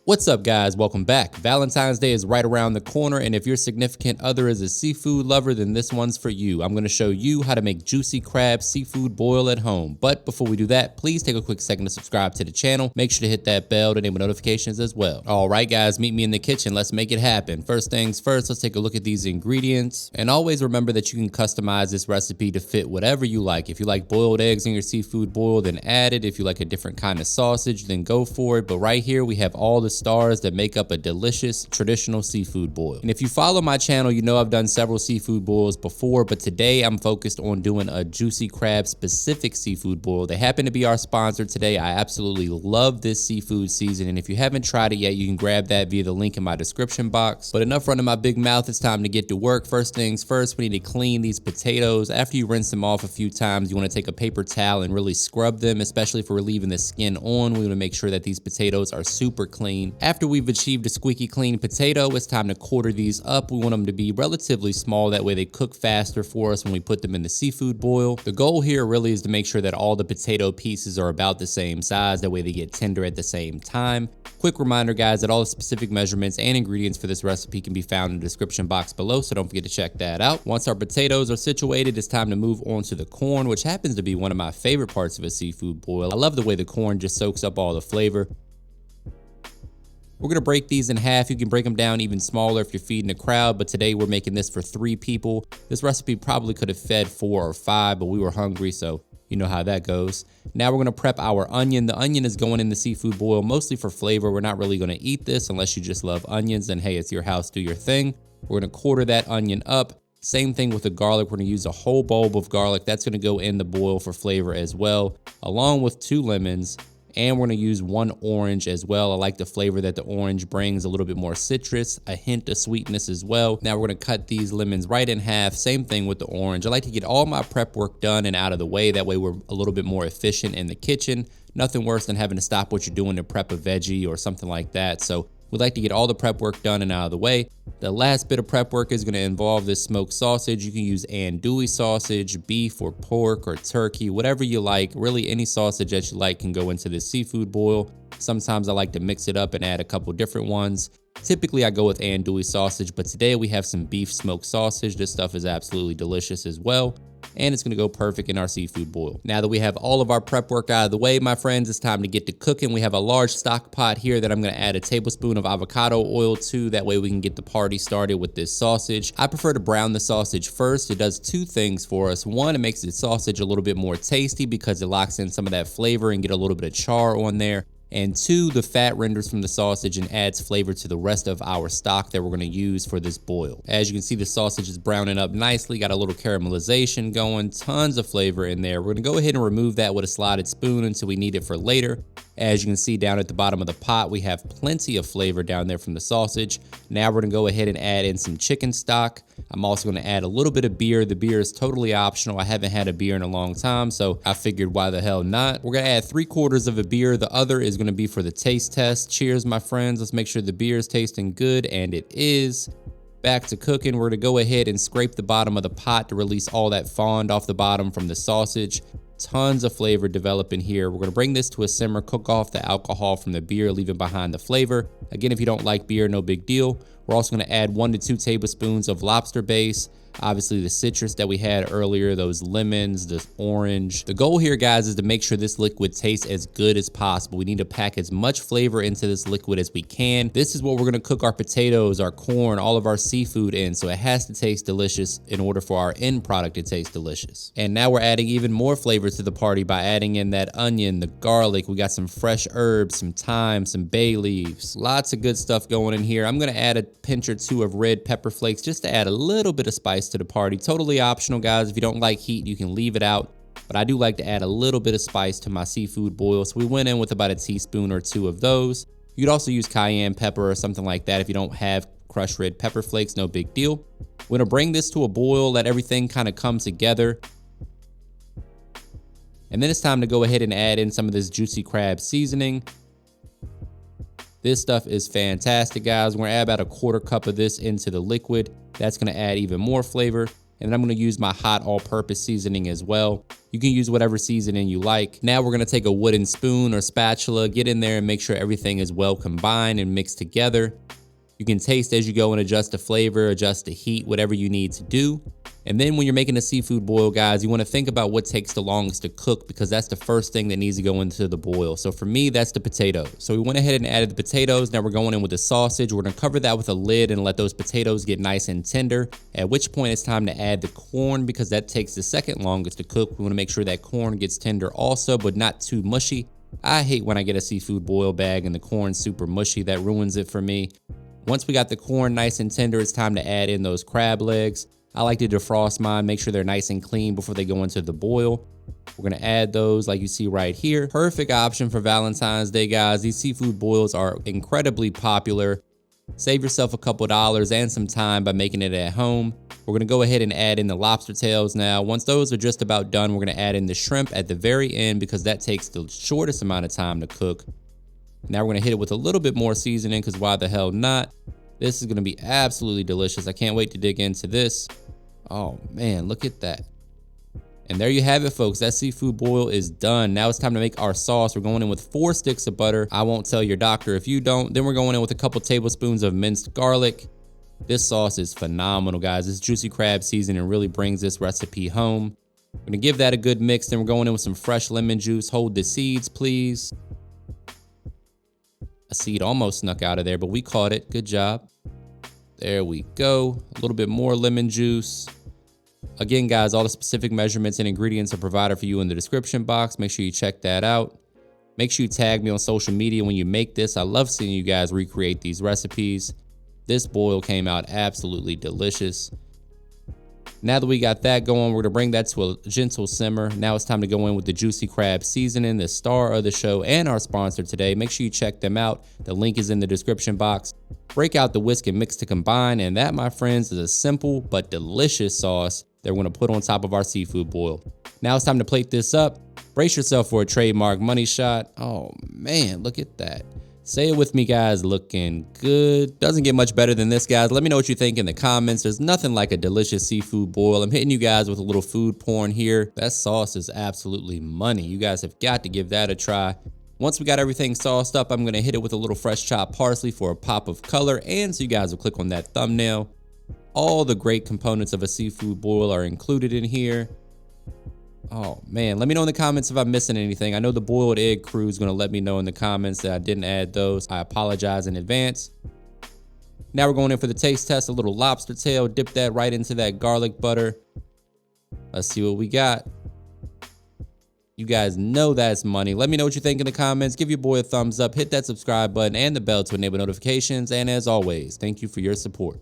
What's up, guys? Welcome back. Valentine's Day is right around the corner, and if your significant other is a seafood lover, then this one's for you. I'm going to show you how to make juicy crab seafood boil at home. But before we do that, please take a quick second to subscribe to the channel. Make sure to hit that bell to enable notifications as well. All right, guys, meet me in the kitchen. Let's make it happen. First things first, let's take a look at these ingredients. And always remember that you can customize this recipe to fit whatever you like. If you like boiled eggs in your seafood boil, then add it. If you like a different kind of sausage, then go for it. But right here, we have all the stars that make up a delicious traditional seafood boil. And if you follow my channel, you know I've done several seafood boils before, but today I'm focused on doing a juicy crab specific seafood boil. They happen to be our sponsor today. I absolutely love this seafood season, and if you haven't tried it yet, you can grab that via the link in my description box. But enough running my big mouth, it's time to get to work. First things first, we need to clean these potatoes. After you rinse them off a few times, you want to take a paper towel and really scrub them, especially for leaving the skin on. We want to make sure that these potatoes are super clean. After we've achieved a squeaky clean potato, it's time to quarter these up. We want them to be relatively small, that way they cook faster for us when we put them in the seafood boil. The goal here really is to make sure that all the potato pieces are about the same size, that way they get tender at the same time. Quick reminder, guys, that all the specific measurements and ingredients for this recipe can be found in the description box below, so don't forget to check that out. Once our potatoes are situated, it's time to move on to the corn, which happens to be one of my favorite parts of a seafood boil. I love the way the corn just soaks up all the flavor. We're gonna break these in half. You can break them down even smaller if you're feeding a crowd, but today we're making this for 3 people. This recipe probably could have fed 4 or 5, but we were hungry, so you know how that goes. Now we're gonna prep our onion. The onion is going in the seafood boil mostly for flavor. We're not really gonna eat this unless you just love onions, and hey, it's your house, do your thing. We're gonna quarter that onion up. Same thing with the garlic. We're gonna use a whole bulb of garlic. That's gonna go in the boil for flavor as well, along with 2 lemons. And we're gonna use 1 orange as well. I like the flavor that the orange brings, a little bit more citrus, a hint of sweetness as well. Now we're gonna cut these lemons right in half. Same thing with the orange. I like to get all my prep work done and out of the way. That way we're a little bit more efficient in the kitchen. Nothing worse than having to stop what you're doing to prep a veggie or something like that. So we like to get all the prep work done and out of the way. The last bit of prep work is going to involve this smoked sausage. You can use andouille sausage, beef or pork or turkey, whatever you like. Really, any sausage that you like can go into this seafood boil. Sometimes I like to mix it up and add a couple different ones. Typically, I go with andouille sausage, but today we have some beef smoked sausage. This stuff is absolutely delicious as well, and it's gonna go perfect in our seafood boil. Now that we have all of our prep work out of the way, my friends, it's time to get to cooking. We have a large stock pot here that I'm gonna add a tablespoon of avocado oil to. That way we can get the party started with this sausage. I prefer to brown the sausage first. It does 2 things for us. One, it makes the sausage a little bit more tasty because it locks in some of that flavor and get a little bit of char on there. And 2, the fat renders from the sausage and adds flavor to the rest of our stock that we're gonna use for this boil. As you can see, the sausage is browning up nicely, got a little caramelization going, tons of flavor in there. We're gonna go ahead and remove that with a slotted spoon until we need it for later. As you can see down at the bottom of the pot, we have plenty of flavor down there from the sausage. Now we're gonna go ahead and add in some chicken stock. I'm also gonna add a little bit of beer. The beer is totally optional. I haven't had a beer in a long time, so I figured why the hell not. We're gonna add 3/4 of a beer. The other is gonna be for the taste test. Cheers, my friends. Let's make sure the beer is tasting good, and it is. Back to cooking. We're gonna go ahead and scrape the bottom of the pot to release all that fond off the bottom from the sausage. Tons of flavor developing here. We're gonna bring this to a simmer, cook off the alcohol from the beer, leaving behind the flavor. Again, if you don't like beer, no big deal. We're also gonna add 1 to 2 tablespoons of lobster base. Obviously the citrus that we had earlier, those lemons, the orange. The goal here, guys, is to make sure this liquid tastes as good as possible. We need to pack as much flavor into this liquid as we can. This is what we're gonna cook our potatoes, our corn, all of our seafood in, so it has to taste delicious in order for our end product to taste delicious. And now we're adding even more flavor to the party by adding in that onion, the garlic. We got some fresh herbs, some thyme, some bay leaves. Lots of good stuff going in here. I'm gonna add a pinch or 2 of red pepper flakes just to add a little bit of spice to the party. Totally optional, guys. If you don't like heat, you can leave it out, but I do like to add a little bit of spice to my seafood boil, so we went in with about a teaspoon or 2 of those. You could also use cayenne pepper or something like that if you don't have crushed red pepper flakes, no big deal. We're gonna bring this to a boil, let everything kind of come together, and then it's time to go ahead and add in some of this juicy crab seasoning. This stuff is fantastic, guys. We're gonna add about a 1/4 cup of this into the liquid. That's gonna add even more flavor. And then I'm gonna use my hot all-purpose seasoning as well. You can use whatever seasoning you like. Now we're gonna take a wooden spoon or spatula, get in there and make sure everything is well combined and mixed together. You can taste as you go and adjust the flavor, adjust the heat, whatever you need to do. And then when you're making a seafood boil, guys, you wanna think about what takes the longest to cook, because that's the first thing that needs to go into the boil. So for me, that's the potatoes. So we went ahead and added the potatoes. Now we're going in with the sausage. We're gonna cover that with a lid and let those potatoes get nice and tender, at which point it's time to add the corn, because that takes the second longest to cook. We wanna make sure that corn gets tender also, but not too mushy. I hate when I get a seafood boil bag and the corn's super mushy. That ruins it for me. Once we got the corn nice and tender, it's time to add in those crab legs. I like to defrost mine, make sure they're nice and clean before they go into the boil. We're gonna add those like you see right here. Perfect option for Valentine's Day, guys. These seafood boils are incredibly popular. Save yourself a couple dollars and some time by making it at home. We're gonna go ahead and add in the lobster tails now. Once those are just about done, we're gonna add in the shrimp at the very end, because that takes the shortest amount of time to cook. Now we're gonna hit it with a little bit more seasoning, because why the hell not? This is gonna be absolutely delicious. I can't wait to dig into this. Oh man, look at that. And there you have it, folks. That seafood boil is done. Now it's time to make our sauce. We're going in with 4 sticks of butter. I won't tell your doctor if you don't. Then we're going in with a couple tablespoons of minced garlic. This sauce is phenomenal, guys. This juicy crab seasoning really brings this recipe home. We're gonna give that a good mix. Then we're going in with some fresh lemon juice. Hold the seeds, please. A seed almost snuck out of there, but we caught it. Good job. There we go. A little bit more lemon juice. Again, guys, all the specific measurements and ingredients are provided for you in the description box. Make sure you check that out. Make sure you tag me on social media when you make this. I love seeing you guys recreate these recipes. This boil came out absolutely delicious. Now that we got that going, we're gonna bring that to a gentle simmer. Now it's time to go in with the juicy crab seasoning, the star of the show and our sponsor today. Make sure you check them out. The link is in the description box. Break out the whisk and mix to combine, and that, my friends, is a simple but delicious sauce that we're gonna put on top of our seafood boil. Now it's time to plate this up. Brace yourself for a trademark money shot. Oh man, look at that. Say it with me, guys, looking good. Doesn't get much better than this, guys. Let me know what you think in the comments. There's nothing like a delicious seafood boil. I'm hitting you guys with a little food porn here. That sauce is absolutely money. You guys have got to give that a try. Once we got everything sauced up, I'm gonna hit it with a little fresh chopped parsley for a pop of color, and so you guys will click on that thumbnail. All the great components of a seafood boil are included in here. Oh man, let me know in the comments if I'm missing anything. I know the boiled egg crew is gonna let me know in the comments that I didn't add those. I apologize in advance. Now we're going in for the taste test, a little lobster tail. Dip that right into that garlic butter. Let's see what we got. You guys know that's money. Let me know what you think in the comments. Give your boy a thumbs up, hit that subscribe button and the bell to enable notifications. And as always, thank you for your support.